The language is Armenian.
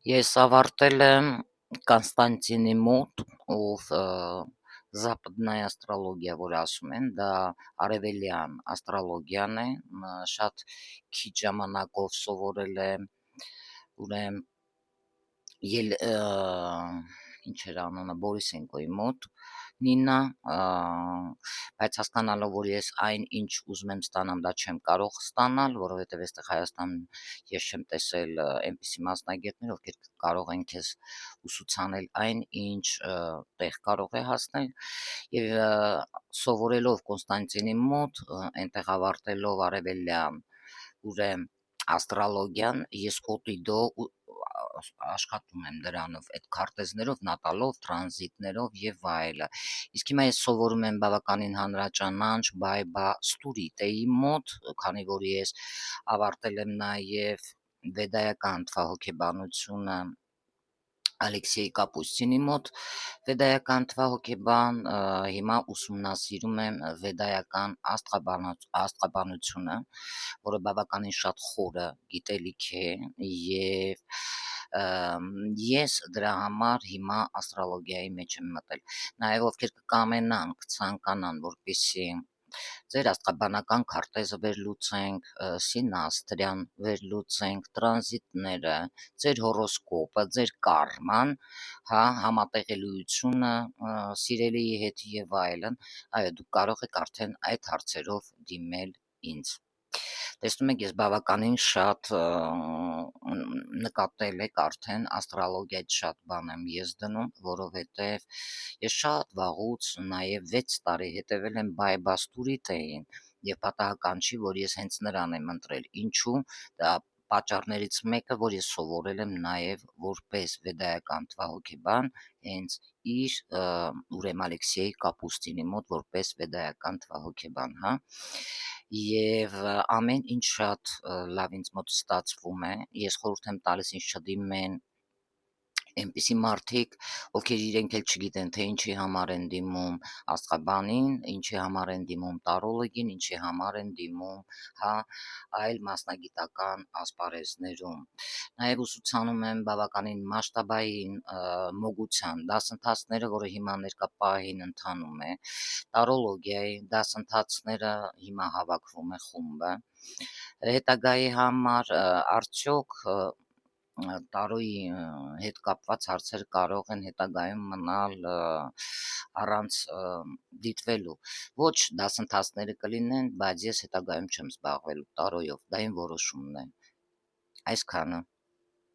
Ես ավարտել եմ Կոնստանտինի մոտ, ով Западная асտրология, որ ասում են, դա արևելյան աստրոլոգիան է, շատ քիչ ժամանակով սովորել եմ, ուրեմն ինչ էր անունը Բորիսենկոյի մոտ Նինա, բայց հասկանալով, որ ես այն ինչ ուզում եմ ստանամ, դա չեմ կարող ստանալ, որովհետև այստեղ Հայաստանում ես չեմ տեսել այնպիսի մասնագետներ, ովքեր կարող են քեզ ուսուցանել այն, ինչ տեղ կարող է հասնել, եւ սովորելով Կոնստանտինի մոտ, այնտեղ ավարտելով արևելյան, ուրեմն աստրոլոգիան, ես օտիդո աշխատում եմ դրանով, այդ քարտեզներով, նատալով, տրանզիտներով եւ այլը։ Իսկ հիմա ես սովորում եմ բավականին հանրաճանաչ բայբա ստուրիտեի մոտ, քանի որ ես ավարտել եմ նաեւ վեդայական թվահոգեբանությունը Ալեքսեյ Կապուստինի մոտ վեդայական թվահոգեբան, հիմա ուսումնասիրում եմ վեդայական աստղաբանությունը, որը բավականին շատ խորը գիտելիք է եւ ես դրա համար հիմա աստրոլոգիայի մեջ եմ մտել։ Նաեւ ովքեր կկամենան, կցանկանան, որպեսզի ձեր աստղաբանական քարտեզը վերլուծենք, սինաստրյան վերլուծենք, տրանզիտները, ձեր հորոսկոպը, ձեր կարման, հա, համատեղելիությունը սիրելիի հետ եւ այլն, այո, դուք կարող եք արդեն այդ հարցերով դիմել ինձ։ Տեսնում եք, ես բավականին շատ նկատել եք արդեն աստրոլոգիայից շատ բան եմ ես դնում, որովհետև ես շատ վաղուց նաև 6 տարի հետևել եմ բայբաստուրիտեին եւ պատահական չի, որ ես հենց նրան եմ ընտրել։ Ինչու՞, դա պատճառներից մեկը, որ ես սովորել եմ նաև որպես վեդայական թվահոգեբան, հենց իր ուրեմն Ալեքսեյ Կապուստինի մոտ որպես վեդայական թվահոգեբան, հա։ Եվ ամեն ինչ շատ լավ ինձ մոտ ստացվում է։ Ես խորհուրդ եմ տալիս ինձ չդիմեն այնպիսի մարդիկ, ովքեր իրենք էլ չգիտեն, թե ինչի համար են դիմում աստղաբանին, ինչի համար են դիմում տարոլոգին, ինչի համար են դիմում, հա, այլ մասնագիտական ասպարեզներում։ Նաև ուսուցանում եմ բավականին մասշտաբային մոգության դասընթացները, որը հիմա ներկա պահին ընթանում է, տարոլոգիայի դասընթացները հիմա հավաքվում է խումբը։ Հետագայի համար արդյոք տարոյի հետ կապված հարցեր կարող են հետագայում մնալ առանց դիտվելու։ Ոչ դասընթացները կլինեն, բայց ես հետագայում չեմ զբաղվելու տարոյով, դա իմ որոշումն է։ Այսքանը։